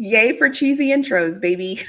Yay for cheesy intros, baby.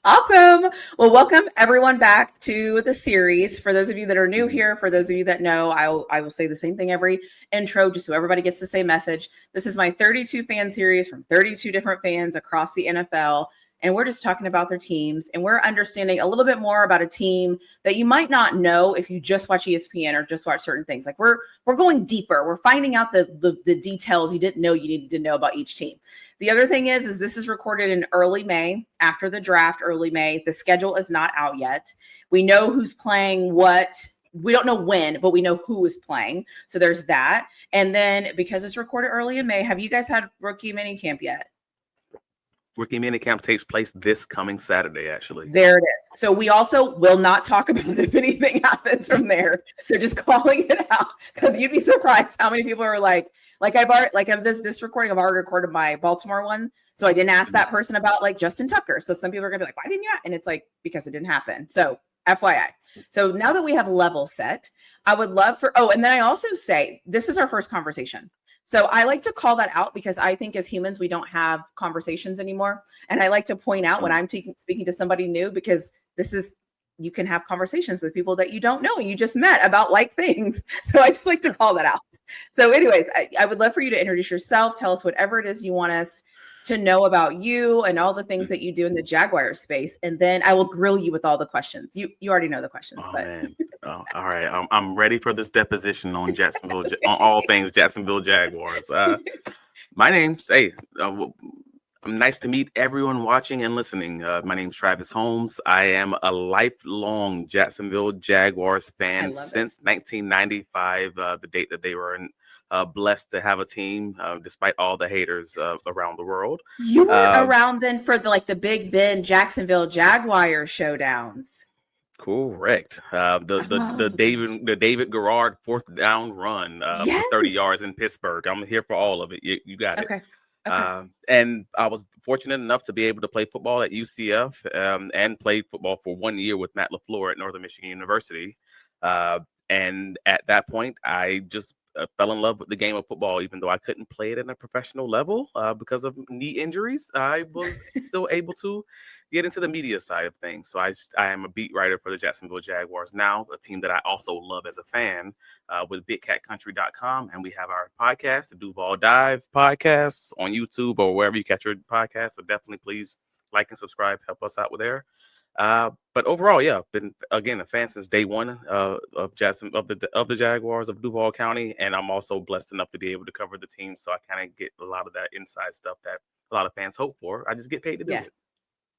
Awesome. Well, welcome everyone back to the series. For those of you that are new here, for those of you that know, I will say the same thing every intro, just so everybody gets the same message. This is my 32 fan series from 32 different fans across the NFL. And we're just talking about their teams, and we're understanding a little bit more about a team that you might not know if you just watch ESPN or just watch certain things. Like we're going deeper. We're finding out the details you didn't know you needed to know about each team. The other thing is this is recorded in early May, after the draft, early May. The schedule is not out yet. We know who's playing what. We don't know when, but we know who is playing. So there's that. And then because it's recorded early in May, have you guys had rookie minicamp yet? Rookie minicamp takes place this coming Saturday, actually. There it is. So we also will not talk about if anything happens from there. So just calling it out, because you'd be surprised how many people are like I've already, like of this recording, I've already recorded my Baltimore one. So I didn't ask that person about like Justin Tucker. So some people are gonna be like, why didn't you? And it's like, because it didn't happen. So FYI. So now that we have level set, I would love for, and then I also say, this is our first conversation. So I like to call that out because I think as humans, we don't have conversations anymore. And I like to point out when I'm speaking to somebody new, because you can have conversations with people that you don't know and you just met about like things. So I just like to call that out. So anyways, I would love for you to introduce yourself. Tell us whatever it is you want us to know about you and all the things that you do in the Jaguar space. And then I will grill you with all the questions. You already know the questions, but. Man. All right. I'm ready for this deposition on Jacksonville, on all things Jacksonville Jaguars. My name's, nice to meet everyone watching and listening. My name's Travis Holmes. I am a lifelong Jacksonville Jaguars fan since 1995, the date that they were blessed to have a team, despite all the haters around the world. You weren't around then for the Big Ben Jacksonville Jaguars showdowns. Correct. The David Garrard fourth down run for 30 yards in Pittsburgh. I'm here for all of it. You got it. Okay. And I was fortunate enough to be able to play football at UCF and played football for 1 year with Matt LaFleur at Northern Michigan University. And at that point, I just fell in love with the game of football, even though I couldn't play it at a professional level because of knee injuries. I was still able to get into the media side of things. So I am a beat writer for the Jacksonville Jaguars now, a team that I also love as a fan with BigCatCountry.com. And we have our podcast, the Duval Dive podcast on YouTube or wherever you catch your podcast. So definitely please like and subscribe, help us out with there. But overall, been again a fan since day one of the Jaguars of Duval County, and I'm also blessed enough to be able to cover the team, so I kind of get a lot of that inside stuff that a lot of fans hope for. I just get paid to do it.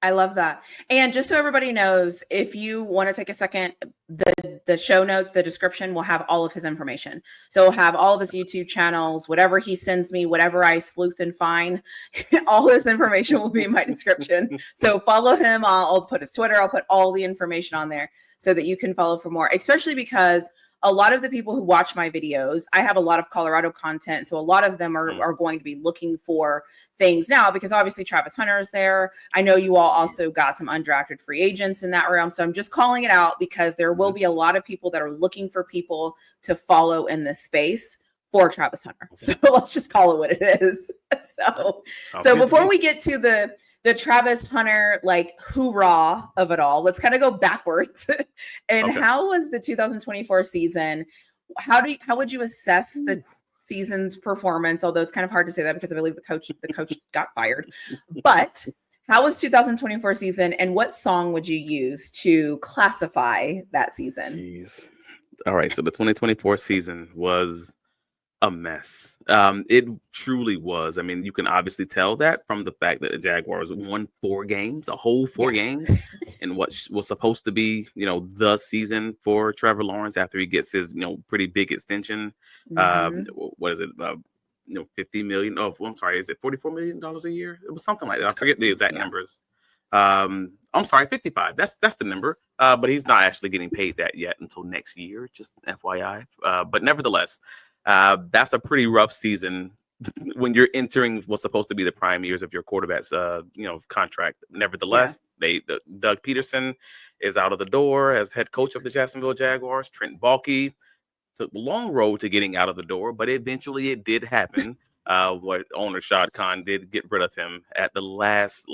I love that. And just so everybody knows, if you want to take a second, the show notes, the description will have all of his information. So we'll have all of his YouTube channels, whatever he sends me, whatever I sleuth and find, all this information will be in my description. So follow him. I'll put his Twitter. I'll put all the information on there so that you can follow for more, especially because a lot of the people who watch my videos, I have a lot of Colorado content. So a lot of them are going to be looking for things now because obviously Travis Hunter is there. I know you all also got some undrafted free agents in that realm. So I'm just calling it out because there will be a lot of people that are looking for people to follow in this space for Travis Hunter. So let's just call it what it is. So before we get to the Travis Hunter, hoorah of it all, let's kind of go backwards. And how was the 2024 season? How would you assess the season's performance? Although it's kind of hard to say that because I believe the coach got fired. But how was 2024 season, and what song would you use to classify that season? Jeez. All right, so the 2024 season was a mess. It truly was. I mean, you can obviously tell that from the fact that the Jaguars won 4 games, a whole 4 games, in what was supposed to be, the season for Trevor Lawrence after he gets his, pretty big extension. What is it? 50 million. Oh, I'm sorry. Is it $44 million a year? It was something like that. I forget the exact numbers. I'm sorry, 55. That's the number. But he's not actually getting paid that yet until next year. Just FYI. But nevertheless. That's a pretty rough season when you're entering what's supposed to be the prime years of your quarterback's, contract. Nevertheless, Doug Peterson is out of the door as head coach of the Jacksonville Jaguars. Trent Baalke took the long road to getting out of the door, but eventually it did happen. what owner Shad Khan did get rid of him at the last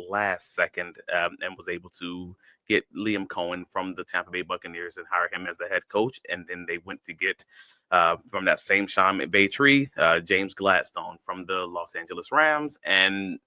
second, and was able to get Liam Cohen from the Tampa Bay Buccaneers and hire him as the head coach. And then they went to get from that same Sean McVay tree, James Gladstone from the Los Angeles Rams, and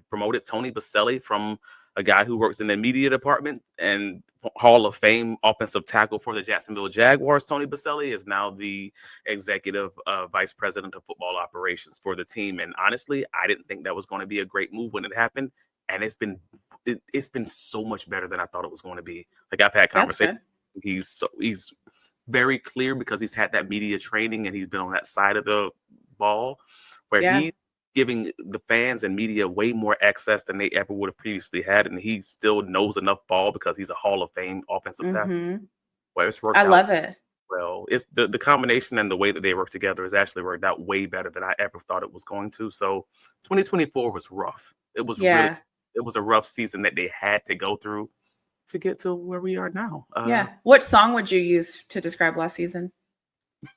promoted Tony Baselli from a guy who works in the media department and Hall of Fame offensive tackle for the Jacksonville Jaguars. Tony Baselli is now the executive vice president of football operations for the team. And honestly, I didn't think that was going to be a great move when it happened. And it's been so much better than I thought it was going to be. Like, I've had conversations. He's very clear because he's had that media training and he's been on that side of the ball where he's giving the fans and media way more access than they ever would have previously had. And he still knows enough ball because he's a Hall of Fame offensive tackle. Well, it's worked out. I love it. Well, it's the combination and the way that they work together has actually worked out way better than I ever thought it was going to. So 2024 was rough. It was really, it was a rough season that they had to go through to get to where we are now. What song would you use to describe last season?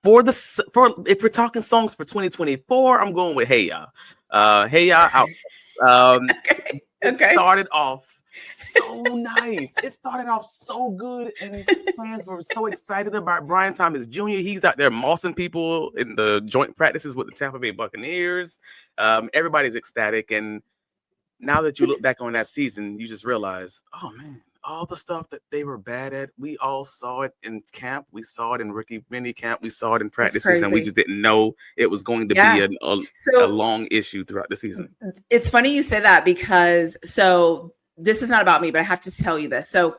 For if we're talking songs for 2024, I'm going with Hey Ya. Hey Ya out. Okay. It started off so nice. It started off so good, and fans were so excited about Brian Thomas Jr. He's out there mossing people in the joint practices with the Tampa Bay Buccaneers. Everybody's ecstatic, and now that you look back on that season, you just realize, oh man, all the stuff that they were bad at, we all saw it in camp. We saw it in rookie mini camp. We saw it in practices, and we just didn't know it was going to be a long issue throughout the season. It's funny you say that because this is not about me, but I have to tell you this. So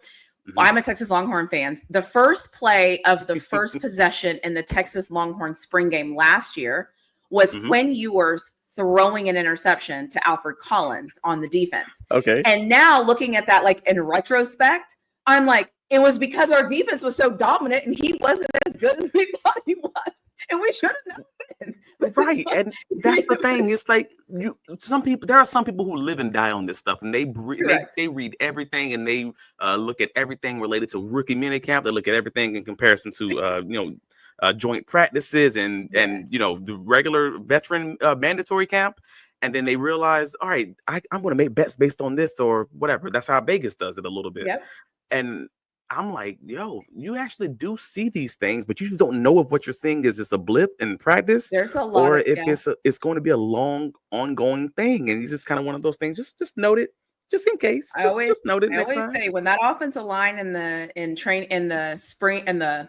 I'm a Texas Longhorn fan. The first play of the first possession in the Texas Longhorn spring game last year was Quinn Ewers throwing an interception to Alfred Collins on the defense. Okay. And now looking at that, like in retrospect, I'm like, it was because our defense was so dominant and he wasn't as good as we thought he was. And we should have known. Right. And that's the thing. It's like there are some people who live and die on this stuff, and they read everything, and they look at everything related to rookie minicamp. They look at everything in comparison to joint practices and the regular veteran mandatory camp, and then they realize, all right, I'm going to make bets based on this or whatever. That's how Vegas does it a little bit. And I'm like, yo, you actually do see these things, but you just don't know if what you're seeing is just a blip in practice, there's a lot, or if it's going to be a long ongoing thing. And it's just kind of one of those things. Just note it. Just in case, just note it. I always say when that offensive line in the spring and the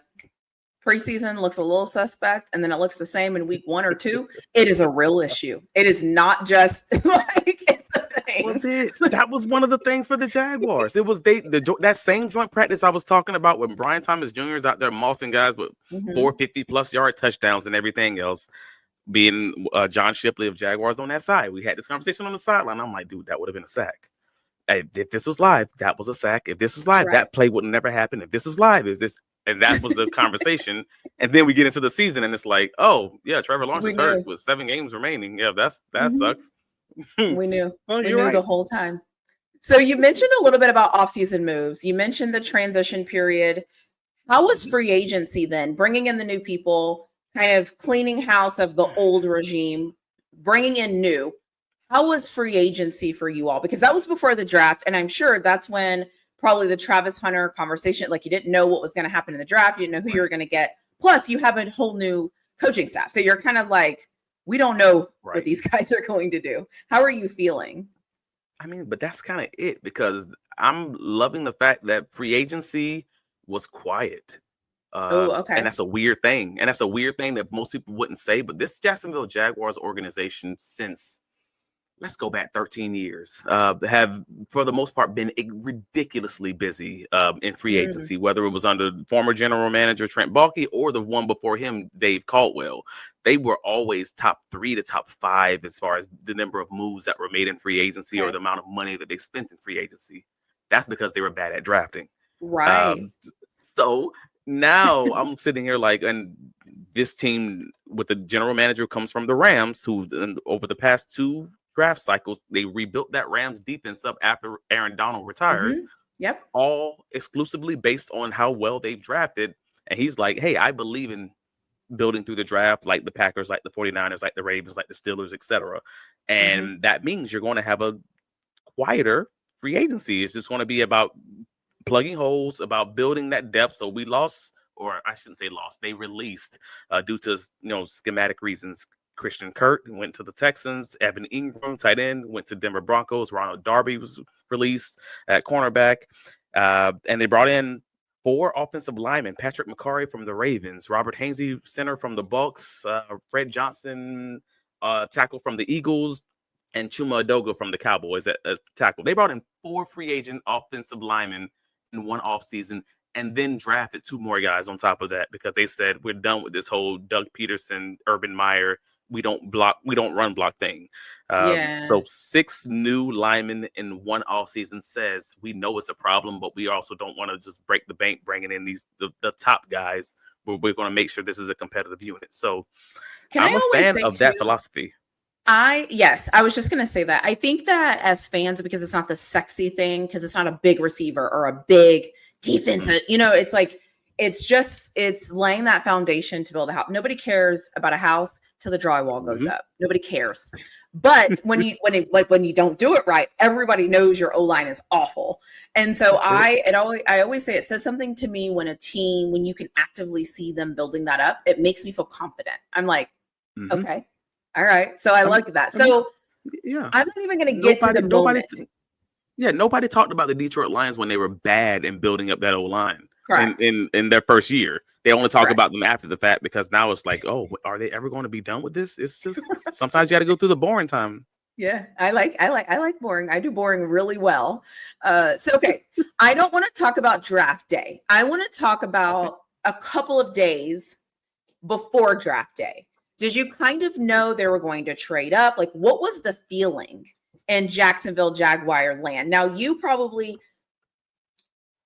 preseason looks a little suspect, and then it looks the same in week 1 or 2. It is a real issue. It is not just like it's a thing. That was one of the things for the Jaguars. It was that same joint practice I was talking about when Brian Thomas Jr. is out there mossing guys with 450 plus yard touchdowns and everything else. Being John Shipley of Jaguars on that side, we had this conversation on the sideline. I'm like, dude, that would have been a sack. If this was live, that was a sack. If this was live, that play would never happen. If this was live, and that was the conversation. And then we get into the season, and it's like, oh yeah, Trevor Lawrence is hurt with 7 games remaining. Yeah, that sucks. We knew. We knew the whole time. So you mentioned a little bit about offseason moves. You mentioned the transition period. How was free agency then? Bringing in the new people, kind of cleaning house of the old regime, bringing in new. How was free agency for you all? Because that was before the draft, and I'm sure that's when probably the Travis Hunter conversation, like you didn't know what was going to happen in the draft. You didn't know who you were going to get. Plus, you have a whole new coaching staff. So you're kind of like, we don't know what these guys are going to do. How are you feeling? I mean, but that's kind of it, because I'm loving the fact that free agency was quiet. And that's a weird thing. And that's a weird thing that most people wouldn't say. But this Jacksonville Jaguars organization, since let's go back 13 years, have for the most part been ridiculously busy in free agency, whether it was under former general manager Trent Baalke or the one before him, Dave Caldwell. They were always top 3 to top 5 as far as the number of moves that were made in free agency or the amount of money that they spent in free agency. That's because they were bad at drafting. So now I'm sitting here like, and this team with the general manager comes from the Rams, who over the past 2 draft cycles, they rebuilt that Rams defense up after Aaron Donald retires. All exclusively based on how well they've drafted. And he's like, hey, I believe in building through the draft, like the Packers, like the 49ers, like the Ravens, like the Steelers, etc. And that means you're going to have a quieter free agency. It's just going to be about plugging holes, about building that depth. So we lost, or I shouldn't say lost, they released due to schematic reasons. Christian Kirk went to the Texans. Evan Ingram, tight end, went to Denver Broncos. Ronald Darby was released at cornerback. And they brought in 4 offensive linemen: Patrick McCarry from the Ravens, Robert Hainsey, center from the Bucs, Fred Johnson, tackle from the Eagles, and Chuma Adoga from the Cowboys at tackle. They brought in 4 free agent offensive linemen in one offseason, and then drafted 2 more guys on top of that because they said, we're done with this whole Doug Peterson, Urban Meyer, we don't run block thing. So 6 new linemen in one offseason says we know it's a problem, but we also don't want to just break the bank bringing in the top guys. We're going to make sure this is a competitive unit. So I'm a fan of that philosophy. I was just going to say that. I think that as fans, because it's not the sexy thing, because it's not a big receiver or a big defense, it's like, it's laying that foundation to build a house. Nobody cares about a house till the drywall goes up. Nobody cares. But when you don't do it right, everybody knows your O-line is awful. And so I always say, it says something to me when you can actively see them building that up, it makes me feel confident. I'm like, okay, all right. So I like that. So I'm not even going to get to the moment. Nobody talked about the Detroit Lions when they were bad and building up that O-line. Correct. In their first year. They only talk about them after the fact, because now it's like, oh, are they ever going to be done with this? It's just sometimes you got to go through the boring time. Yeah, I like boring. I do boring really well. Okay, I don't want to talk about draft day. I want to talk about a couple of days before draft day. Did you kind of know they were going to trade up? Like, what was the feeling in Jacksonville Jaguar land? Now, you probably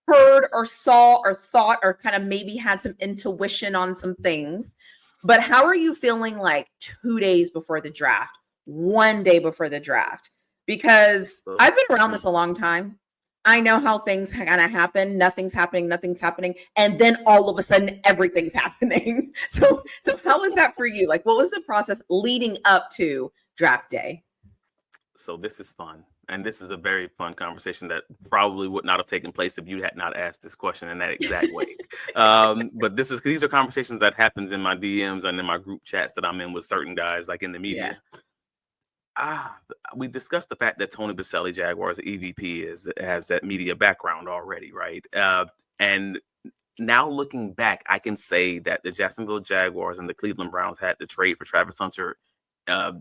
heard or saw or thought or kind of maybe had some intuition on some things, but how are you feeling like 2 days before the draft, 1 day before the draft? Because I've been around this a long time. I know how things kind of happen. Nothing's happening. And then all of a sudden, everything's happening. So how was that for you? Like, what was the process leading up to draft day? So this is fun. And this is a very fun conversation that probably would not have taken place if you had not asked this question in that exact way. But these are conversations that happens in my DMs and in my group chats that I'm in with certain guys, like in the media. We discussed the fact that Tony Baselli, Jaguars EVP, has that media background already, right? And now looking back, I can say that the Jacksonville Jaguars and the Cleveland Browns had the trade for Travis Hunter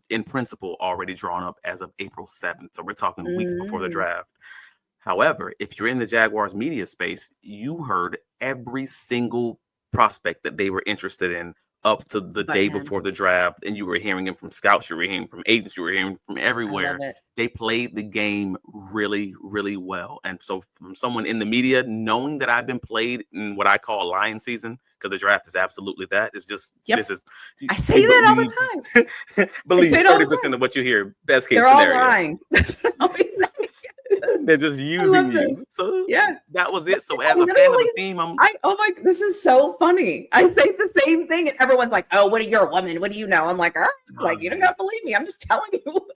in principle already drawn up as of April 7th. So we're talking weeks before the draft. However, if you're in the Jaguars media space, you heard every single prospect that they were interested in up to the day before the draft. And you were hearing him from scouts, you were hearing from agents, you were hearing from everywhere. They played the game really, really well. And so from someone in the media, knowing that I've been played in what I call lion season, because the draft is absolutely that. It's just, this is, I say that all the time. Believe 30% of what you hear, best case scenario. They're all lying. They're just using you. So that was it. So as a fan of the team, this is so funny. I say the same thing, and everyone's like, "Oh, you're a woman. What do you know?" I'm like, you don't gotta believe me. I'm just telling you.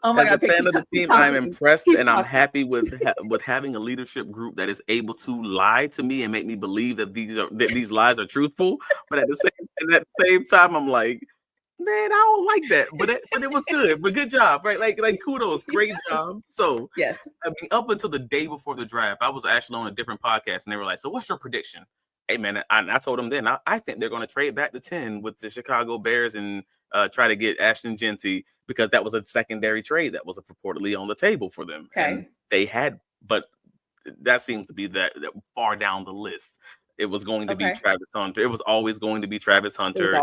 Oh my God! As a fan of the team, I'm impressed, and I'm happy with having a leadership group that is able to lie to me and make me believe that these lies are truthful. But at the same time, I'm like, man, I don't like that, but it was good. But good job, right? Like kudos, great job. So I mean, up until the day before the draft, I was actually on a different podcast, and they were like, "So what's your prediction?" Hey man, I told them then I think they're going to trade back to 10 with the Chicago Bears and try to get Ashton Genty, because that was a secondary trade that was purportedly on the table for them. And they had, but that seemed to be that far down the list. It was going to be Travis Hunter. It was always going to be Travis Hunter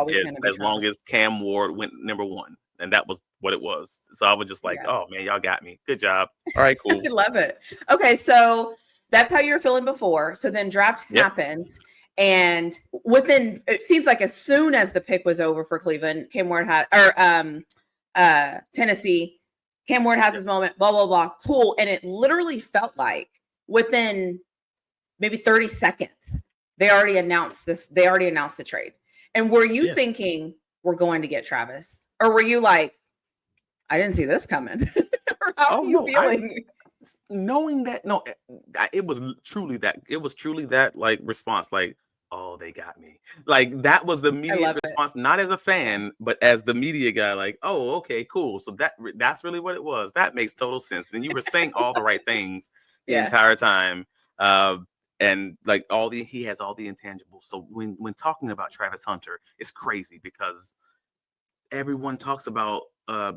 as long as Cam Ward went number 1. And that was what it was. So I was just like, oh, man, y'all got me. Good job. All right, cool. I love it. Okay, so that's how you were feeling before. So then draft happens. And it seems like as soon as the pick was over for Cleveland, Tennessee, Cam Ward has his moment, blah, blah, blah, cool. And it literally felt like within maybe 30 seconds, they already announced the trade. And were you thinking we're going to get Travis? Or were you like, I didn't see this coming? Or how are you feeling? Knowing that, no, it was truly that like response, like, oh, they got me. Like that was the immediate response, not as a fan, but as the media guy, like, oh, okay, cool. So that's really what it was. That makes total sense. And you were saying all the right things the entire time. And like he has all the intangibles. So when talking about Travis Hunter, it's crazy because everyone talks about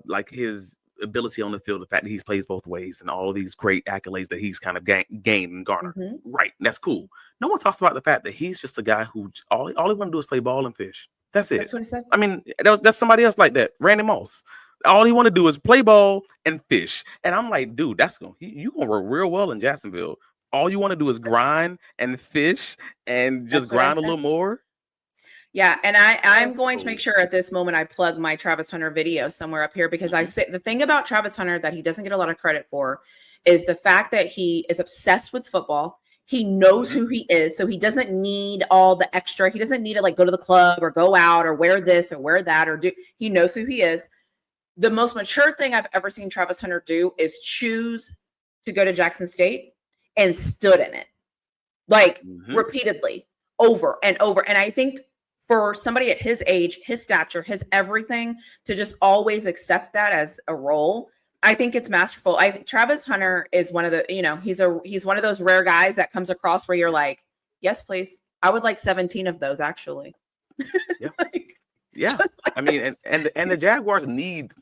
like his ability on the field, the fact that he plays both ways, and all these great accolades that he's kind of gained and garnered. Mm-hmm. Right, that's cool. No one talks about the fact that he's just a guy who all he want to do is play ball and fish. That's it. That's what he said. I mean, that's somebody else like that, Randy Moss. All he want to do is play ball and fish. And I'm like, dude, you gonna work real well in Jacksonville. All you want to do is grind and fish and just grind a little more. Yeah, and I'm going to make sure at this moment I plug my Travis Hunter video somewhere up here, because I say the thing about Travis Hunter that he doesn't get a lot of credit for is the fact that he is obsessed with football. He knows who he is, so he doesn't need all the extra. He doesn't need to like go to the club or go out or wear this or wear that or do. He knows who he is. The most mature thing I've ever seen Travis Hunter do is choose to go to Jackson State and stood in it, like repeatedly, over and over. And I think for somebody at his age, his stature, his everything, to just always accept that as a role, I think it's masterful. Travis Hunter is one of the, he's one of those rare guys that comes across where you're like, yes, please. I would like 17 of those actually. Yeah. I mean, and the Jaguars need,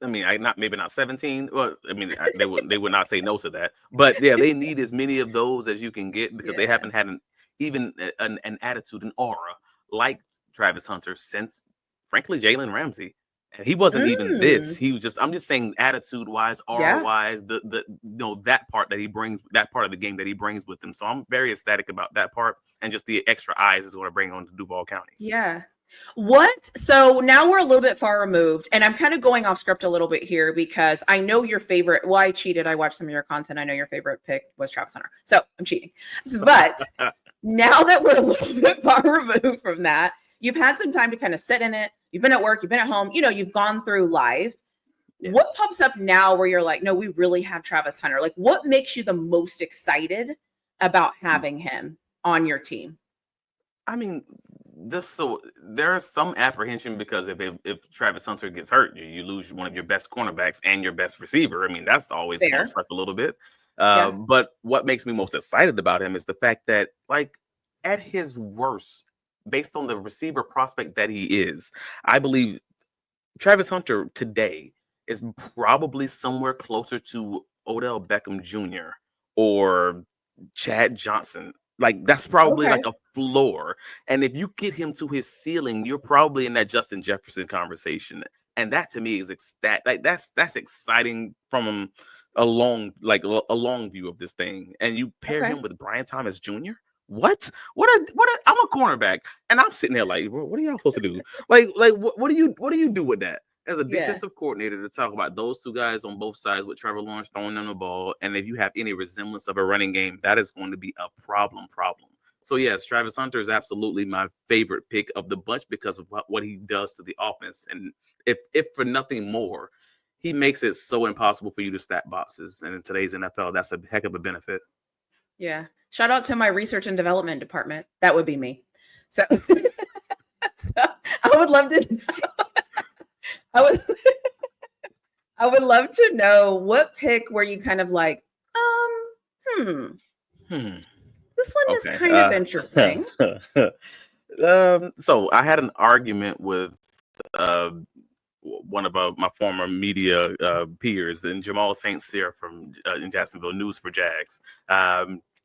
I mean, maybe not 17. Well, I mean, they would not say no to that. But yeah, they need as many of those as you can get, because they haven't had an attitude, an aura like Travis Hunter since, frankly, Jalen Ramsey. And he wasn't even this. He was I'm just saying, attitude wise, aura wise, that part that he brings, that part of the game that he brings with him. So I'm very ecstatic about that part, and just the extra eyes is going to bring on to Duval County. Yeah. So now we're a little bit far removed, and I'm kind of going off script a little bit here because I know your favorite. Well, I cheated. I watched some of your content. I know your favorite pick was Travis Hunter. So I'm cheating. But now that we're a little bit far removed from that, you've had some time to kind of sit in it. You've been at work, you've been at home, you've gone through life. Yeah. What pops up now where you're like, no, we really have Travis Hunter? Like, what makes you the most excited about having him on your team? I mean, there's some apprehension because if Travis Hunter gets hurt, you lose one of your best cornerbacks and your best receiver. I mean, that's always going to suck a little bit. But what makes me most excited about him is the fact that, like, at his worst, based on the receiver prospect that he is, I believe Travis Hunter today is probably somewhere closer to Odell Beckham Jr. or Chad Johnson. Like, that's probably like a floor. And if you get him to his ceiling, you're probably in that Justin Jefferson conversation. And that to me is that's exciting from a long view of this thing. And you pair him with Brian Thomas Jr. What I'm a cornerback, and I'm sitting there like, what are y'all supposed to do? Like what do you do with that as a defensive coordinator, to talk about those two guys on both sides with Trevor Lawrence throwing them the ball? And if you have any resemblance of a running game, that is going to be a problem. So yes, Travis Hunter is absolutely my favorite pick of the bunch because of what he does to the offense. And if for nothing more, he makes it so impossible for you to stack boxes. And in today's NFL, that's a heck of a benefit. Yeah. Shout out to my research and development department. That would be me. So, I would love to. I would love to know, what pick were you kind of like, this one is kind of interesting. So I had an argument with one of my former media peers, and Jamal St. Cyr from in Jacksonville News for Jags.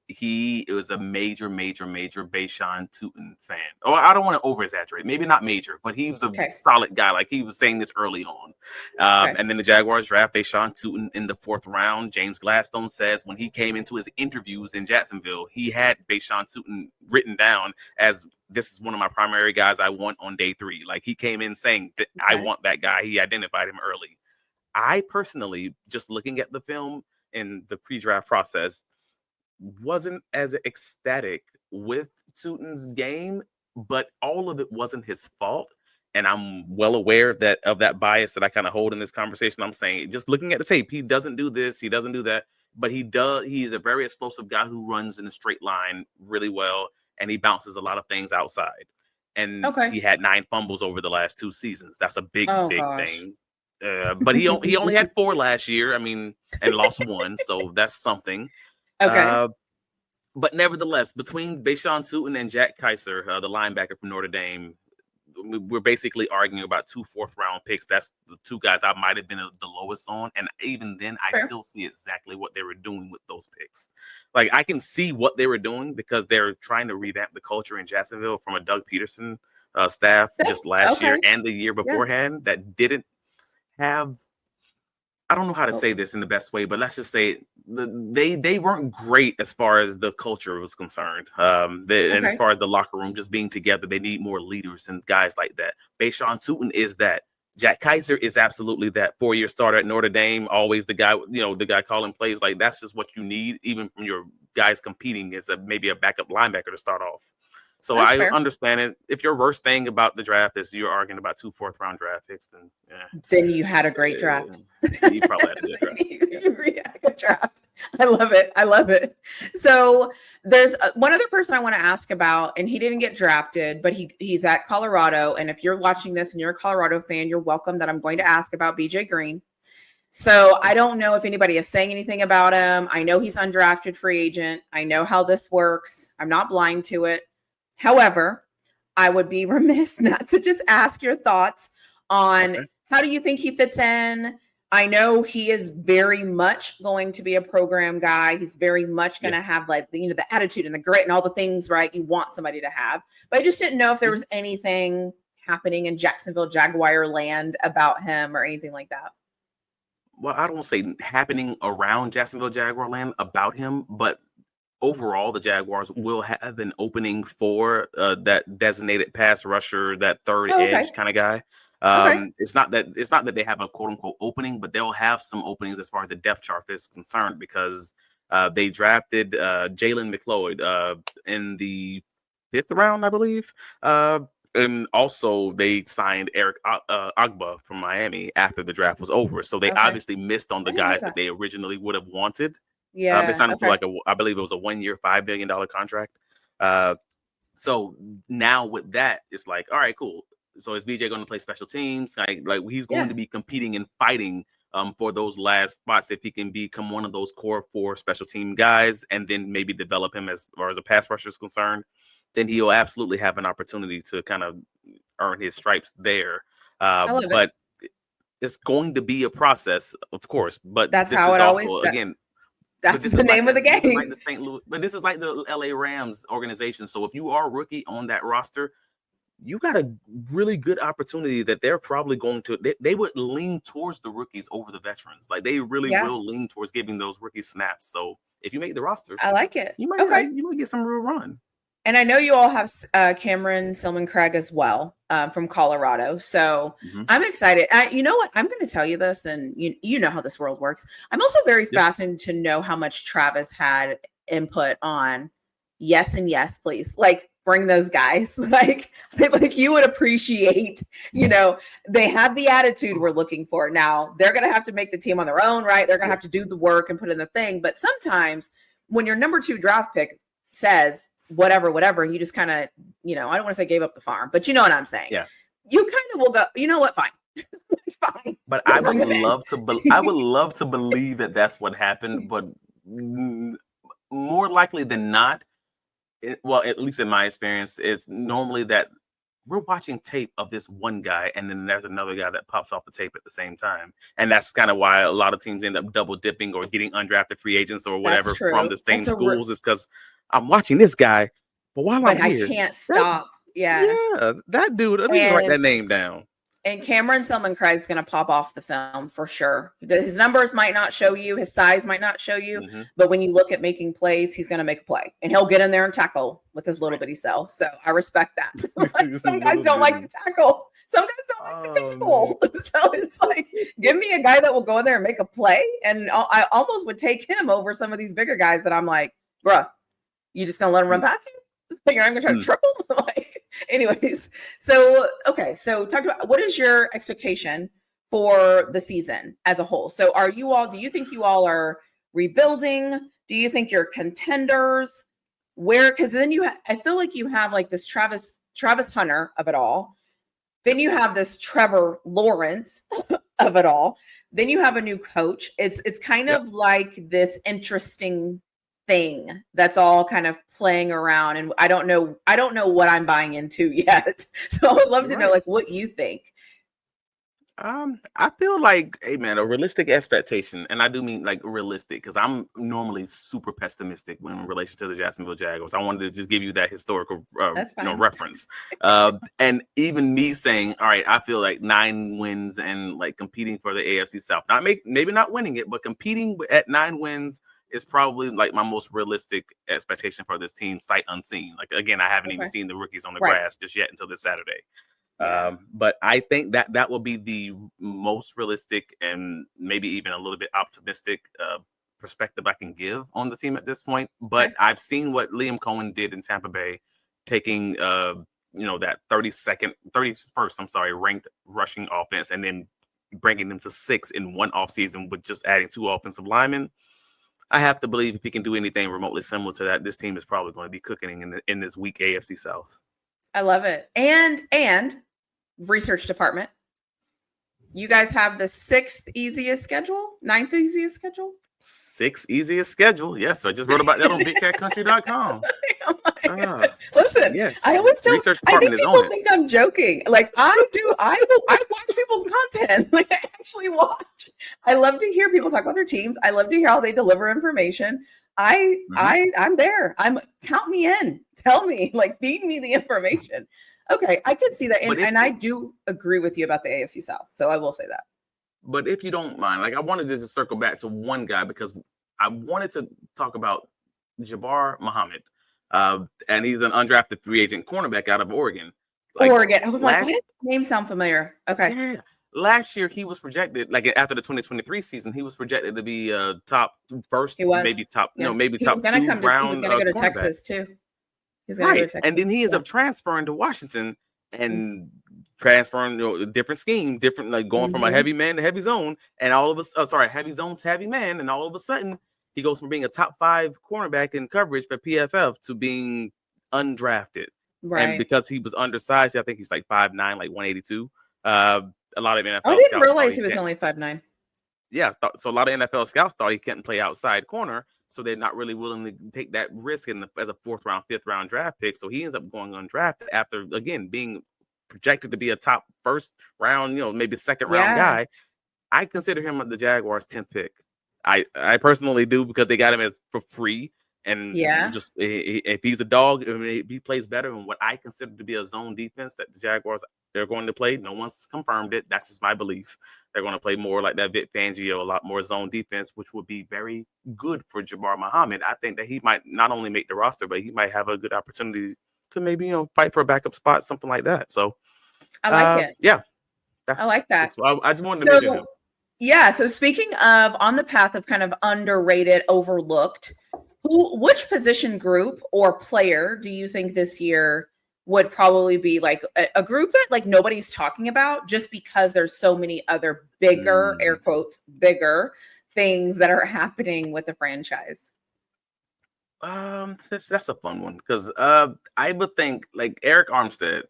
He was a major Bayshawn Tootin fan. Oh, I don't want to over-exaggerate. Maybe not major, but he was a solid guy. Like, he was saying this early on. And then the Jaguars draft Bayshawn Tootin in the 4th round. James Gladstone says when he came into his interviews in Jacksonville, he had Bayshawn Tootin written down as, this is one of my primary guys I want on day 3. Like, he came in saying that I want that guy. He identified him early. I personally, just looking at the film in the pre-draft process, wasn't as ecstatic with Tootin's game but all of it wasn't his fault. And I'm well aware of that bias that I kind of hold in this conversation. I'm saying, just looking at the tape, he doesn't do this, he doesn't do that, but he does. He's a very explosive guy who runs in a straight line really well, and he bounces a lot of things outside. And Okay. he had 9 fumbles over the last 2 seasons. That's a big Gosh. thing. But he only had 4 last year. I mean, and lost 1, so that's something. Okay. But nevertheless, between Bashan Tootin and Jack Kaiser, the linebacker from Notre Dame, we're basically arguing about 2 fourth-round picks. That's the 2 guys I might have been the lowest on. And even then, I still see exactly what they were doing with those picks. Like, I can see what they were doing because they're trying to revamp the culture in Jacksonville from a Doug Peterson staff just last year and the year beforehand that didn't have, I don't know how to say this in the best way, but let's just say they weren't great as far as the culture was concerned. And as far as the locker room just being together, they need more leaders and guys like that. Bashan Tootin is that. Jack Kaiser is absolutely that. 4-year starter at Notre Dame, always the guy, the guy calling plays. Like, that's just what you need, even from your guys competing as maybe a backup linebacker to start off. So that's I understand it. If your worst thing about the draft is you're arguing about 2 fourth-round draft picks, then you had a great draft. You probably had a good draft. You had a good draft. I love it. I love it. So there's one other person I want to ask about, and he didn't get drafted, but he's at Colorado. And if you're watching this and you're a Colorado fan, you're welcome that I'm going to ask about BJ Green. So I don't know if anybody is saying anything about him. I know he's undrafted free agent. I know how this works. I'm not blind to it. However, I would be remiss not to just ask your thoughts on how do you think he fits in? I know he is very much going to be a program guy. He's very much going to have the attitude and the grit and all the things, right, you want somebody to have. But I just didn't know if there was anything happening in Jacksonville Jaguar land about him or anything like that. Well, I don't say happening around Jacksonville Jaguar land about him, but overall, the Jaguars will have an opening for that designated pass rusher, that third edge kind of guy. It's not that they have a quote unquote opening, but they'll have some openings as far as the depth chart is concerned because they drafted Jalen McLeod in the 5th round, I believe. And also they signed Eric Agba from Miami after the draft was over. So they obviously missed on the guys that they originally would have wanted. They signed him to I believe it was a 1-year, $5 million contract. So now with that, it's like, all right, cool. So is BJ going to play special teams? Like he's going to be competing and fighting for those last spots. If he can become one of those core 4 special team guys and then maybe develop him as far as a pass rusher is concerned, then he'll absolutely have an opportunity to kind of earn his stripes there. But it's going to be a process, of course. But that's this how is it also, always again, that's the name of the game. This is like the LA Rams organization. So if you are a rookie on that roster, you got a really good opportunity that they're probably going to, they would lean towards the rookies over the veterans. Like they really will lean towards giving those rookies snaps. So if you make the roster, I like it. You might get some real run. And I know you all have Cameron Silman-Craig as well from Colorado. So I'm excited. You know what? I'm going to tell you this, and you know how this world works. I'm also very fascinated to know how much Travis had input on yes and yes, please. Like, bring those guys. like you would appreciate, they have the attitude we're looking for. Now, they're going to have to make the team on their own, right? They're going to have to do the work and put in the thing. But sometimes when your number 2 draft pick says, whatever, and you just kind of, I don't want to say gave up the farm, but you know what I'm saying? Yeah. You kind of will go, you know what? Fine. Fine. But I would love to believe that that's what happened, but more likely than not, at least in my experience, it's normally that we're watching tape of this one guy and then there's another guy that pops off the tape at the same time. And that's kind of why a lot of teams end up double dipping or getting undrafted free agents or whatever from the same schools is because I'm watching this guy, but while I'm here, I can't stop. Yeah, that dude. Let me write that name down. And Cameron Silman-Craig's going to pop off the film for sure. His numbers might not show you, his size might not show you, but when you look at making plays, he's going to make a play, and he'll get in there and tackle with his little bitty self. So I respect that. Some guys don't like to tackle. Some guys don't like to tackle. So it's like, give me a guy that will go in there and make a play, and I almost would take him over some of these bigger guys that I'm like, bruh, you just going to let him run past you? You're not going to try to triple? Anyways, so okay, so talk about what is your expectation for the season as a whole? So do you think you all are rebuilding? Do you think you're contenders? Because then I feel like you have like this Travis Hunter of it all. Then you have this Trevor Lawrence of it all. Then you have a new coach. It's kind of like this interesting thing that's all kind of playing around, and I don't know what I'm buying into yet. So I would love to know like what you think. I feel like, hey man, a realistic expectation, and I do mean like realistic, because I'm normally super pessimistic when in relation to the Jacksonville Jaguars. I wanted to just give you that historical, reference. And even me saying, all right, I feel like 9 wins and like competing for the AFC South, maybe not winning it, but competing at 9 wins is probably like my most realistic expectation for this team, sight unseen. Like again, I haven't even seen the rookies on the grass just yet until this Saturday. But I think that will be the most realistic and maybe even a little bit optimistic perspective I can give on the team at this point. But I've seen what Liam Cohen did in Tampa Bay, taking that 31st ranked rushing offense and then bringing them to 6 in one offseason with just adding 2 offensive linemen. I have to believe if he can do anything remotely similar to that, this team is probably going to be cooking in this weak AFC South. I love it. And research department. You guys have the 6th easiest schedule, 9th easiest schedule? 6th easiest schedule. Yes, I just wrote about that on bigcatcountry.com. Listen, yes. I always tell. I think people think I'm joking. Like I do. I watch people's content. Like I actually watch. I love to hear people talk about their teams. I love to hear how they deliver information. I'm there. Count me in. Tell me, like, feed me the information. Okay, I could see that, and I do agree with you about the AFC South. So I will say that. But if you don't mind, like I wanted to just circle back to one guy because I wanted to talk about Jabbar Muhammad, and he's an undrafted free agent cornerback out of Oregon. Oregon. Oh, why does the name sound familiar? Okay. Yeah. Last year, he was projected, like after the 2023 season, he was projected to be top first, maybe top, maybe top 2 round. He was going to go to Texas too. Right, and then he ends up transferring to Washington and transferring, a different scheme, different like going from a heavy man to heavy zone, and all of a heavy zone to heavy man, and all of a sudden he goes from being a top 5 cornerback in coverage for PFF to being undrafted. Right, and because he was undersized, I think he's like 5'9", like 182. A lot of NFL. I didn't realize he was only 5'9". Yeah, so a lot of NFL scouts thought he couldn't play outside corner. So they're not really willing to take that risk as a 4th round, 5th round draft pick. So he ends up going undrafted after, again, being projected to be a top 1st round, maybe 2nd round guy. I consider him the Jaguars' 10th pick. I personally do, because they got him for free. And just if he's a dog, if he plays better in what I consider to be a zone defense that the Jaguars they're going to play, no one's confirmed it. That's just my belief. They're going to play more like that Vic Fangio, a lot more zone defense, which would be very good for Jabbar Muhammad. I think that he might not only make the roster, but he might have a good opportunity to maybe fight for a backup spot, something like that. So I like it. Yeah, I like that. I just wanted to mention him. Yeah. So speaking of on the path of kind of underrated, overlooked, which position group or player do you think this year would probably be like a group that like nobody's talking about just because there's so many other bigger, air quotes, bigger things that are happening with the franchise? That's a fun one, because I would think like Eric Armstead,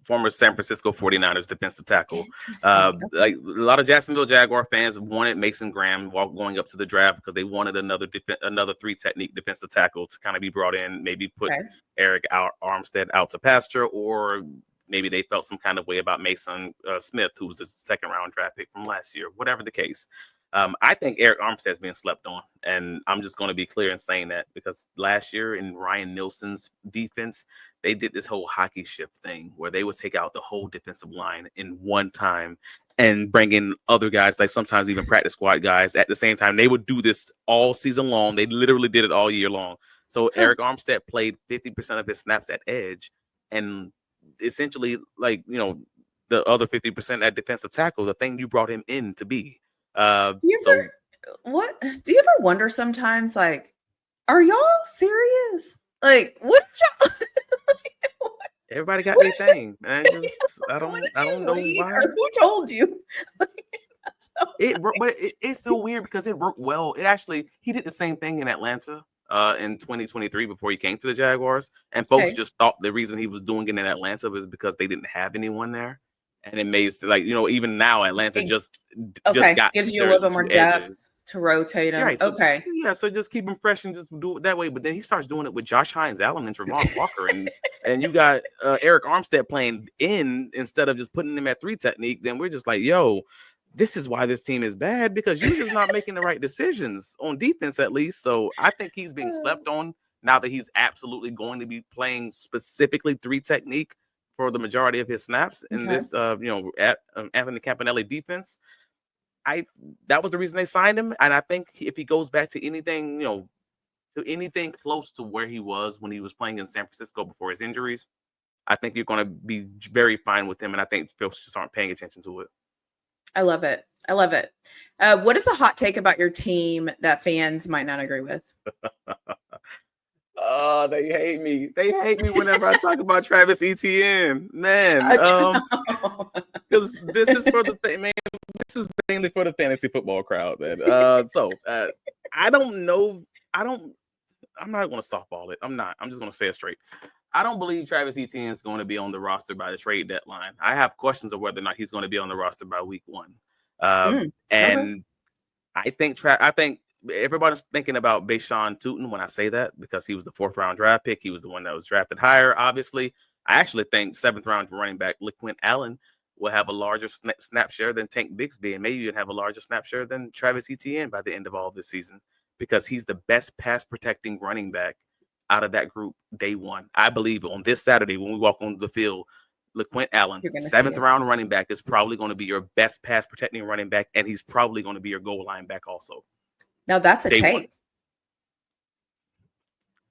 former San Francisco 49ers defensive tackle. Like a lot of Jacksonville Jaguar fans wanted Mason Graham going up to the draft because they wanted another 3-technique defensive tackle to kind of be brought in, maybe put Eric Armstead out to pasture, or maybe they felt some kind of way about Mason Smith, who was a 2nd round draft pick from last year, whatever the case. I think Eric Armstead's being slept on, and I'm just going to be clear in saying that, because last year in Ryan Nielsen's defense, they did this whole hockey shift thing where they would take out the whole defensive line in one time and bring in other guys, like sometimes even practice squad guys at the same time. They would do this all season long. They literally did it all year long. So Eric Armstead played 50% of his snaps at edge, and essentially, like, the other 50% at defensive tackle, the thing you brought him in to be. Do you ever wonder sometimes, like, are y'all serious? Like, what y'all Everybody got What their did thing. And I what did don't you know read why. or who told you? That's so It's so weird because it worked well. He did the same thing in Atlanta in 2023 before he came to the Jaguars, and folks okay. just thought the reason he was doing it in Atlanta was because they didn't have anyone there, and it made even now Atlanta It- just okay. got Gives you a their little bit more two edges. depth to rotate You're them. right. So Okay. yeah, so just keep him fresh and just do it that way. But then he starts doing it with Josh Hines Allen and Travon Walker, and you got Eric Armstead playing instead of just putting him at 3 technique. Then we're just like, yo, this is why this team is bad, because you're just not making the right decisions on defense, at least. So I think he's being slept on now that he's absolutely going to be playing specifically 3 technique for the majority of his snaps in Okay. this Anthony Campanelli defense. That was the reason they signed him, and I think if he goes back to anything, to anything close to where he was when he was playing in San Francisco before his injuries, I think you're going to be very fine with him, and I think folks just aren't paying attention to it. I love it. I love it. What is a hot take about your team that fans might not agree with? Oh, they hate me. They hate me whenever I talk about Travis Etienne, man. Because this is for the thing, man. This is mainly for the fantasy football crowd, man. I don't know. I'm not going to softball it. I'm not. I'm just going to say it straight. I don't believe Travis Etienne is going to be on the roster by the trade deadline. I have questions of whether or not he's going to be on the roster by week 1. Okay. And I think everybody's thinking about Bashan Tootin when I say that, because he was the 4th round draft pick. He was the one that was drafted higher, obviously. I actually think 7th round running back LeQuint Allen will have a larger snap share than Tank Bigsby, and maybe even have a larger snap share than Travis Etienne by the end of all this season, because he's the best pass protecting running back out of that group day one. I believe on this Saturday when we walk on the field, LeQuint Allen, 7th round running back, is probably going to be your best pass protecting running back, and he's probably going to be your goal line back also. Now that's a day take. 1.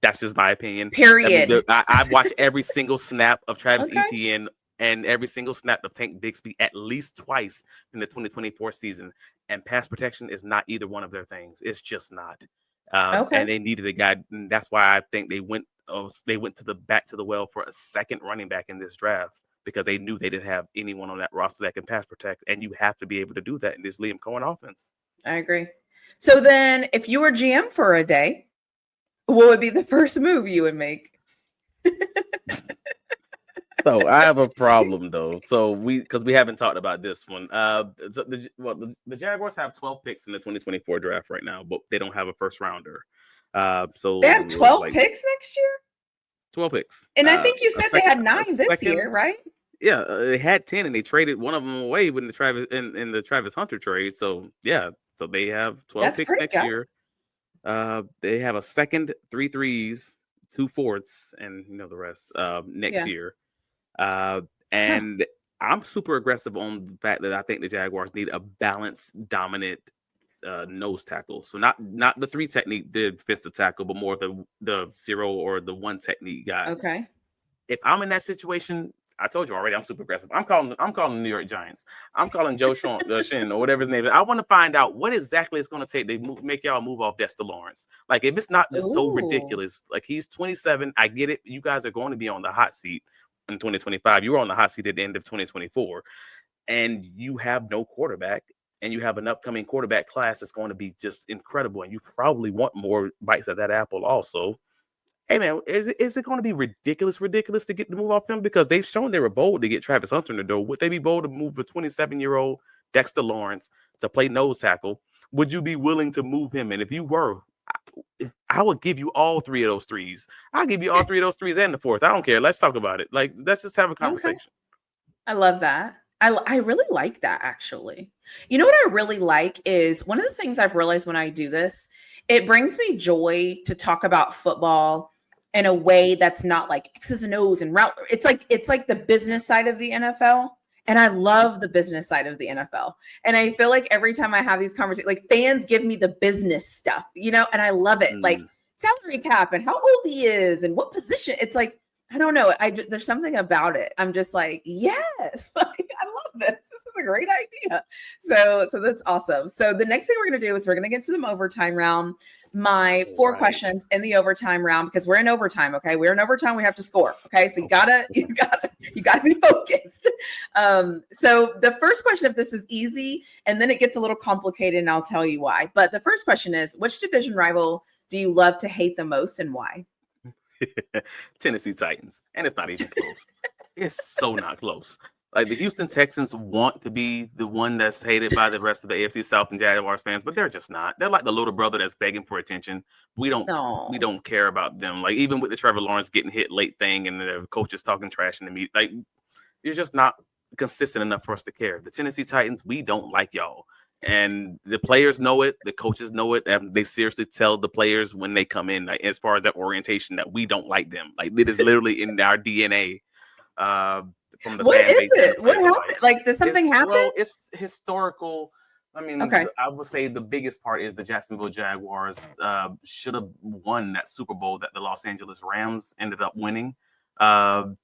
That's just my opinion. Period. I mean, I've watched every single snap of Travis Okay. Etienne and every single snap of Tank Bigsby at least twice in the 2024 season, and pass protection is not either one of their things. It's just not. Okay. And they needed a guy, and that's why I think they went to the back to the well for a second running back in this draft, because they knew they didn't have anyone on that roster that can pass protect, and you have to be able to do that in this Liam Cohen offense. I agree. So then, if you were GM for a day, what would be the first move you would make? So I have a problem though. So because we haven't talked about this one. The Jaguars have 12 picks in the 2024 draft right now, but they don't have a first rounder. So they have 12 picks next year. 12 picks, and I think you said they had 9 this year, right? Yeah, they had 10, and they traded one of them away in the Travis Hunter trade. So yeah, so they have 12 picks next year. They have a second, 3 3s, 2 4ths, and the rest next year. And I'm super aggressive on the fact that I think the Jaguars need a balanced, dominant nose tackle. So not the 3 technique, the defensive tackle, but more the 0 or the 1 technique guy. Okay. If I'm in that situation, I told you already, I'm super aggressive. I'm calling the New York Giants. I'm calling Joe Shin or whatever his name is. I want to find out what exactly it's going to take to make y'all move off Trevor Lawrence. Like, if it's not just so ridiculous, like, he's 27. I get it. You guys are going to be on the hot seat in 2025. You were on the hot seat at the end of 2024, and you have no quarterback, and you have an upcoming quarterback class that's going to be just incredible, and you probably want more bites at that apple also. Hey, man, is it going to be ridiculous to get the move off him? Because they've shown they were bold to get Travis Hunter in the door. Would they be bold to move a 27-year-old Dexter Lawrence to play nose tackle? Would you be willing to move him? And if you were, I would give you all 3 of those 3s. I'll give you all 3 of those 3s and the 4th. I don't care. Let's talk about it. Like, let's just have a conversation. Okay. I love that. I really like that, actually. You know what I really like is one of the things I've realized when I do this, it brings me joy to talk about football in a way that's not like X's and O's and route. It's like the business side of the NFL. And I love the business side of the NFL. And I feel like every time I have these conversations, like, fans give me the business stuff, and I love it. Like, salary cap and how old he is and what position. It's like, I don't know. There's something about it. I'm just like, yes, like, I love this. This is a great idea. So that's awesome. So the next thing we're going to do is we're going to get to the overtime round. My 4 questions in the overtime round, because we're in overtime. Okay. We're in overtime. We have to score. Okay. So you gotta be focused. So the first question of this is easy, and then it gets a little complicated, and I'll tell you why. But the first question is, which division rival do you love to hate the most, and why? Tennessee Titans. And it's not even close. It's so not close. Like, the Houston Texans want to be the one that's hated by the rest of the AFC South and Jaguars fans, but they're just not. They're like the little brother that's begging for attention. We don't care about them. Like, even with the Trevor Lawrence getting hit late thing and the coaches talking trash in the meet, like, you're just not consistent enough for us to care. The Tennessee Titans, we don't like y'all. And the players know it. The coaches know it. They seriously tell the players when they come in, like, as far as that orientation, that we don't like them. Like, it is literally in our DNA. From the what fan is it? What happened? Like, does something happen? Well, it's historical. I mean, okay. I would say the biggest part is the Jacksonville Jaguars should have won that Super Bowl that the Los Angeles Rams ended up winning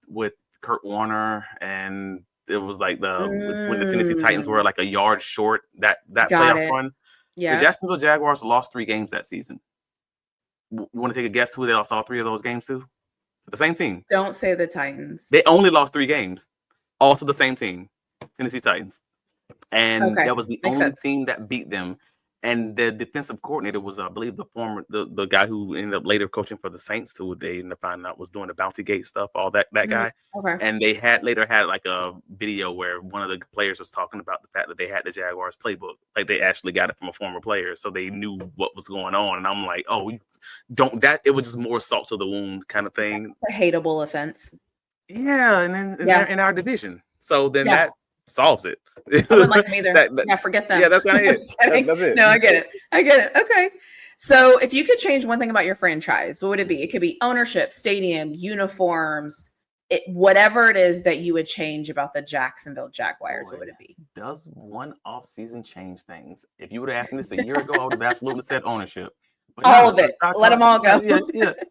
with Kurt Warner, and it was like when the Tennessee Titans were like a yard short that playoff run. Yeah. The Jacksonville Jaguars lost 3 games that season. You want to take a guess who they lost all 3 of those games to? The same team. Don't say the Titans. They only lost 3 games, all to the same team, Tennessee Titans. And that was the only team that beat them. And the defensive coordinator was, I believe, the guy who ended up later coaching for the Saints, who they ended up finding out was doing the Bounty Gate stuff, all that guy. Okay. And they later had like a video where one of the players was talking about the fact that they had the Jaguars playbook. Like, they actually got it from a former player, so they knew what was going on. And I'm like, oh, it was just more salt to the wound kind of thing. A hateable offense. Yeah, and then in our division. So then that solves it. I wouldn't like them either. Forget them. Yeah, that's not it. That's it. No, I get it. Okay. So if you could change one thing about your franchise, what would it be? It could be ownership, stadium, uniforms, whatever it is that you would change about the Jacksonville Jaguars. What would it be? Does one off-season change things? If you would have asked me this a year ago, I would have absolutely said ownership. All of it. Let them all go.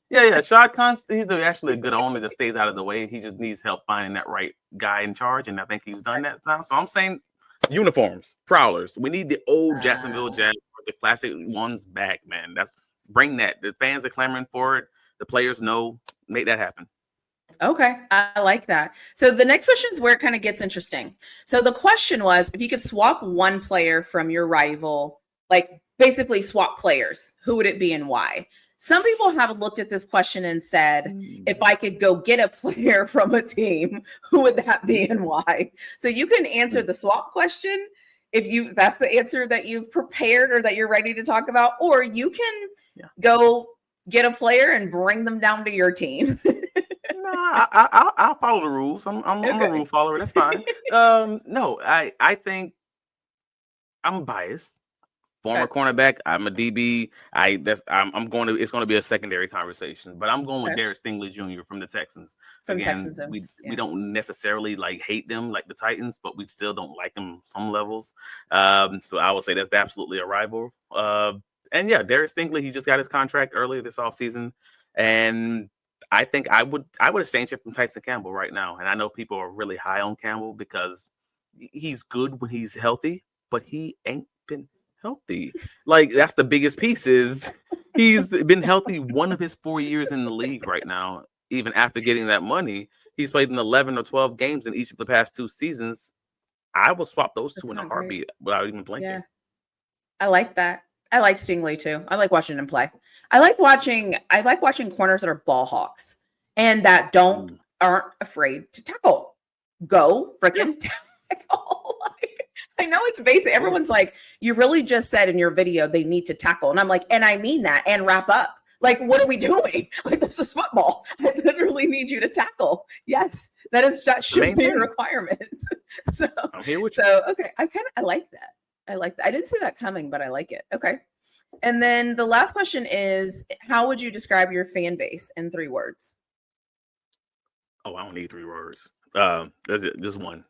Yeah. Shad Khan, he's actually a good owner that stays out of the way. He just needs help finding that right guy in charge, and I think he's done that now. So I'm saying uniforms, prowlers. We need the old Jacksonville Jaguars, the classic ones back, man. Bring that. The fans are clamoring for it. The players know. Make that happen. Okay, I like that. So the next question is where it kind of gets interesting. So the question was, if you could swap one player from your rival, like basically swap players, who would it be and why? Some people have looked at this question and said, if I could go get a player from a team, who would that be and why? So you can answer the swap question if that's the answer that you've prepared or that you're ready to talk about, or you can go get a player and bring them down to your team. I'll follow the rules. I'm a rule follower. That's fine. No, I think I'm biased. Former cornerback. I'm a DB. It's going to be a secondary conversation, but I'm going with Derek Stingley Jr. from the Texans. We don't necessarily like hate them like the Titans, but we still don't like them some levels. So I would say that's absolutely a rival. And Derek Stingley, he just got his contract earlier this offseason, and I think I would exchange it from Tyson Campbell right now. And I know people are really high on Campbell because he's good when he's healthy, but he ain't been healthy. Like, that's the biggest piece is he's been healthy 1 of his 4 years in the league right now. Even after getting that money, he's played in 11 or 12 games in each of the past 2 seasons. I will swap those 2 in a heartbeat without even blinking. Yeah, I like that. I like Stingley too. I like watching him play. I like watching corners that are ball hawks and that aren't afraid to tackle. Go freaking tackle. I know it's basic. Everyone's like, you really just said in your video they need to tackle. And I'm like, and I mean that, and wrap up. Like, what are we doing? Like, this is football. I literally need you to tackle. Yes, that should be a requirement. So I'm here with you. Okay. I like that. I didn't see that coming, but I like it. Okay. And then the last question is, how would you describe your fan base in 3 words? Oh, I don't need 3 words. Just one.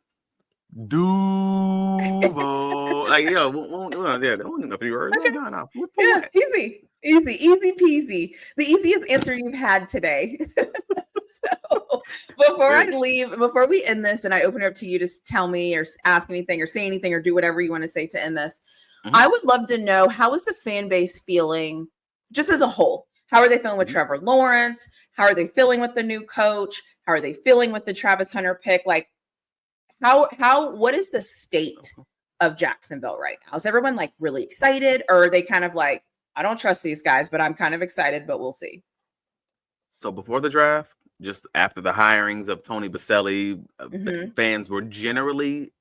Duval. Like, don't need 3 words. Okay. No. Yeah, easy peasy. The easiest answer you've had today. Before I leave, before we end this and I open it up to you to tell me or ask anything or say anything or do whatever you want to say to end this, I would love to know, how is the fan base feeling just as a whole? How are they feeling with Trevor Lawrence? How are they feeling with the new coach? How are they feeling with the Travis Hunter pick? Like, what is the state of Jacksonville right now? Is everyone like really excited, or are they kind of like, I don't trust these guys, but I'm kind of excited, but we'll see? So before the draft, just after the hirings of Tony Baselli, fans were generally,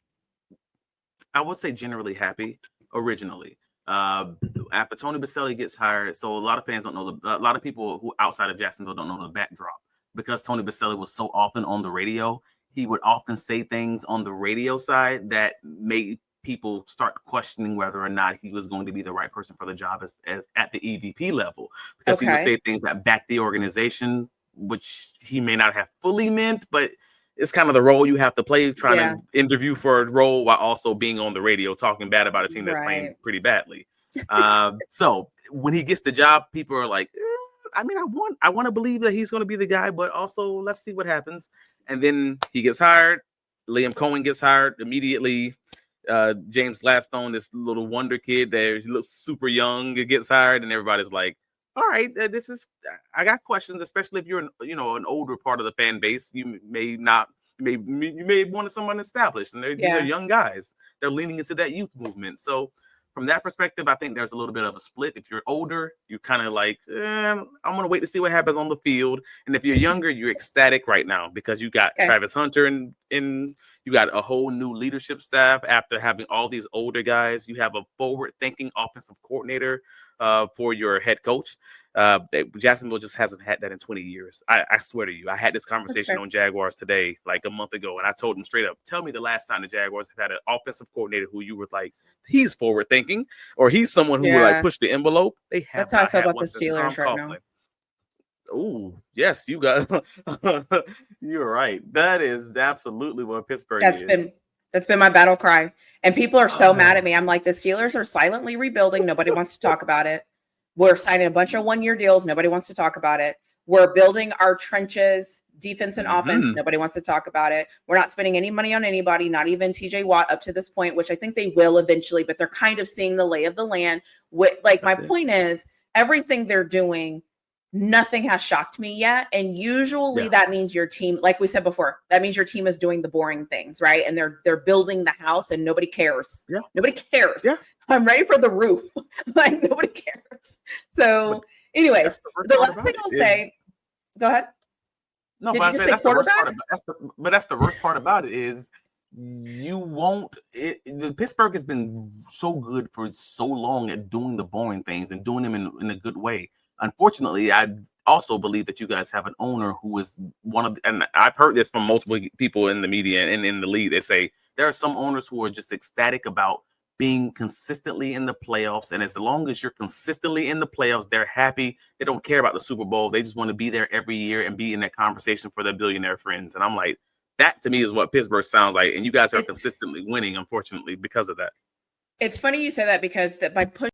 I would say generally happy originally. After Tony Baselli gets hired, so a lot of fans don't know, a lot of people who outside of Jacksonville don't know the backdrop. Because Tony Baselli was so often on the radio, he would often say things on the radio side that made people start questioning whether or not he was going to be the right person for the job as at the EVP level. Because he would say things that back the organization, which he may not have fully meant, but it's kind of the role you have to play, trying to interview for a role while also being on the radio talking bad about a team that's playing pretty badly. So when he gets the job, people are like, I mean, I want to believe that he's going to be the guy, but also let's see what happens. And then he gets hired. Liam Cohen gets hired immediately. James Gladstone, this little wonder kid that he looks super young, gets hired, and everybody's like, all right, I got questions, especially if you're an older part of the fan base. You may want someone established, and these are young guys. They're leaning into that youth movement. So from that perspective, I think there's a little bit of a split. If you're older, you're kind of like, I'm going to wait to see what happens on the field. And if you're younger, you're ecstatic right now because you got Travis Hunter and you got a whole new leadership staff after having all these older guys. You have a forward-thinking offensive coordinator for your head coach. Jacksonville just hasn't had that in 20 years. I swear to you, I had this conversation on Jaguars today, like a month ago, and I told them straight up, tell me the last time the Jaguars have had an offensive coordinator who you were like, he's forward thinking, or he's someone who would like push the envelope. They have. That's how I feel about the Steelers right now. Oh, yes, you got. You're right. That is absolutely what Pittsburgh is. That's been my battle cry, and people are so mad at me. I'm like, the Steelers are silently rebuilding. Nobody wants to talk about it. We're signing a bunch of one-year deals. Nobody wants to talk about it. We're building our trenches, defense and offense. Nobody wants to talk about it. We're not spending any money on anybody, not even TJ Watt up to this point, which I think they will eventually, but they're kind of seeing the lay of the land. My point is, everything they're doing, nothing has shocked me yet. And usually that means your team, like we said before, that means your team is doing the boring things, right? And they're building the house and nobody cares. Yeah. Nobody cares. Yeah. I'm ready for the roof. Like, nobody cares. So anyways, the last thing I'll say, go ahead. No, but that's the worst part that's the worst part about it is Pittsburgh has been so good for so long at doing the boring things and doing them in a good way. Unfortunately, I also believe that you guys have an owner who is and I've heard this from multiple people in the media and in the league. They say there are some owners who are just ecstatic about being consistently in the playoffs. And as long as you're consistently in the playoffs, they're happy. They don't care about the Super Bowl. They just want to be there every year and be in that conversation for their billionaire friends. And I'm like, that to me is what Pittsburgh sounds like. And you guys are consistently winning, unfortunately, because of that. It's funny you say that because my pushback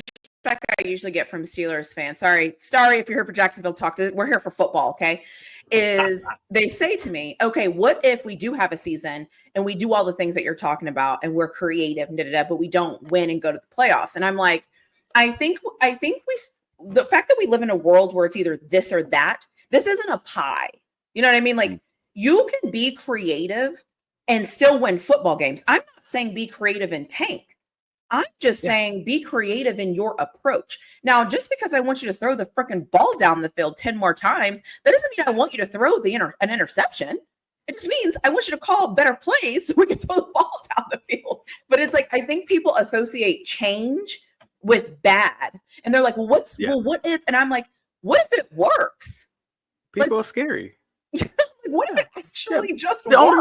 I usually get from Steelers fans, sorry if you're here for Jacksonville talk, we're here for football, okay, is they say to me, okay, what if we do have a season and we do all the things that you're talking about and we're creative and but we don't win and go to the playoffs? And I'm like, I think the fact that we live in a world where it's either this or that, this isn't a pie. You know what I mean? Like, you can be creative and still win football games. I'm not saying be creative and tank. I'm just saying be creative in your approach. Now, just because I want you to throw the freaking ball down the field 10 more times, that doesn't mean I want you to throw an interception. It just means I want you to call better plays so we can throw the ball down the field. But it's like, I think people associate change with bad. And they're like, well, what if? And I'm like, what if it works? People are scary. What if it actually just the only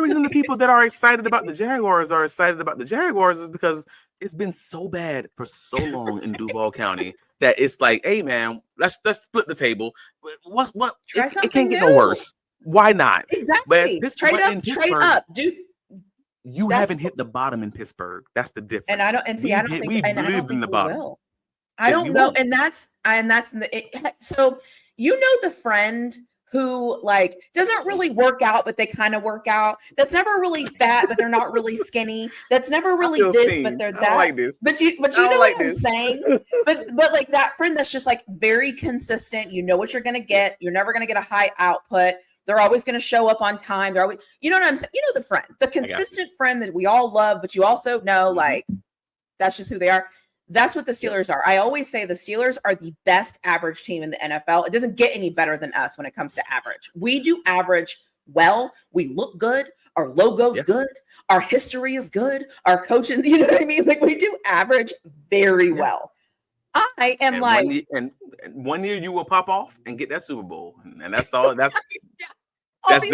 reason the people that are excited about the Jaguars is because it's been so bad for so long in Duval County that it's like, hey man, let's split the table. It can't get no worse. Why not? Exactly. Trade up, dude. You haven't hit the bottom in Pittsburgh. That's the difference. And I don't think we lived in the bottom. I don't know, and that's so you know the friend who like doesn't really work out, but they kind of work out. That's never really fat, but they're not really skinny. That's never really this, but they're I that. don't like this. But you I don't know like what I'm this. saying? But like that friend that's just like very consistent. You know what you're gonna get. You're never gonna get a high output. They're always going to show up on time. They're always, you know what I'm saying? You know, the friend, the consistent friend that we all love, but you also know like that's just who they are. That's what the Steelers are. I always say the Steelers are the best average team in the NFL. It doesn't get any better than us when it comes to average. We do average well. We look good. Our logo's good. Our history is good. Our coaching, you know what I mean? Like we do average very well. I am and 1 year you will pop off and get that Super Bowl, and that's all. That's all it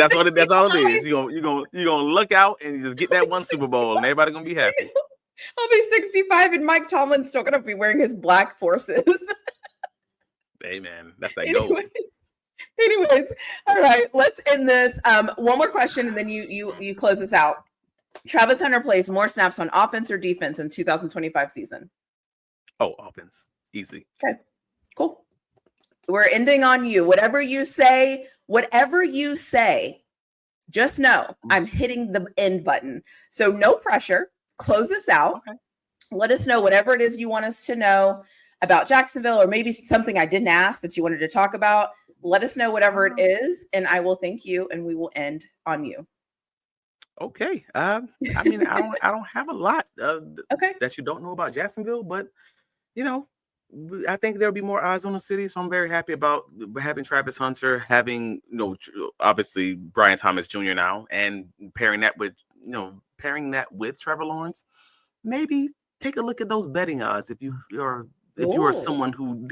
is. You're gonna look out and you just get that one Super Bowl, and everybody gonna be happy. I'll be 65, and Mike Tomlin's still gonna be wearing his black forces. Hey man, that's that gold. Anyways, all right, let's end this. One more question, and then you close this out. Travis Hunter plays more snaps on offense or defense in 2025 season? Oh, offense. Easy. Okay, cool. We're ending on you. Whatever you say, just know I'm hitting the end button. So no pressure. Close us out. Okay. Let us know whatever it is you want us to know about Jacksonville, or maybe something I didn't ask that you wanted to talk about. Let us know whatever it is, and I will thank you, and we will end on you. Okay. I mean, I don't have a lot that you don't know about Jacksonville, but you know, I think there'll be more eyes on the city. So I'm very happy about having Travis Hunter, having, obviously Brian Thomas Jr. now, and pairing that with Trevor Lawrence. Maybe take a look at those betting odds if you are someone who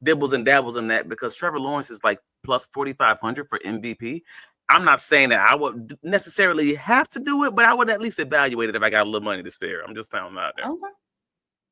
dibbles and dabbles in that, because Trevor Lawrence is like plus 4,500 for MVP. I'm not saying that I would necessarily have to do it, but I would at least evaluate it if I got a little money to spare. I'm just throwing them out there. Okay.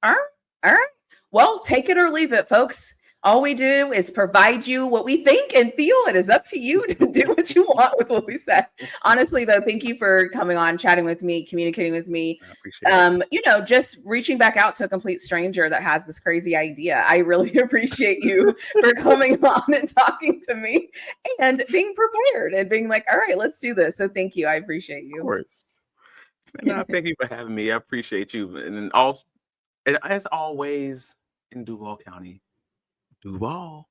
All right. Well, take it or leave it, folks. All we do is provide you what we think and feel. It is up to you to do what you want with what we said. Honestly, though, thank you for coming on, chatting with me, communicating with me. I appreciate it. Just reaching back out to a complete stranger that has this crazy idea. I really appreciate you for coming on and talking to me and being prepared and being like, all right, let's do this. So thank you. I appreciate you. Of course. And thank you for having me. I appreciate you. And also, as always, in Duval County, Duval.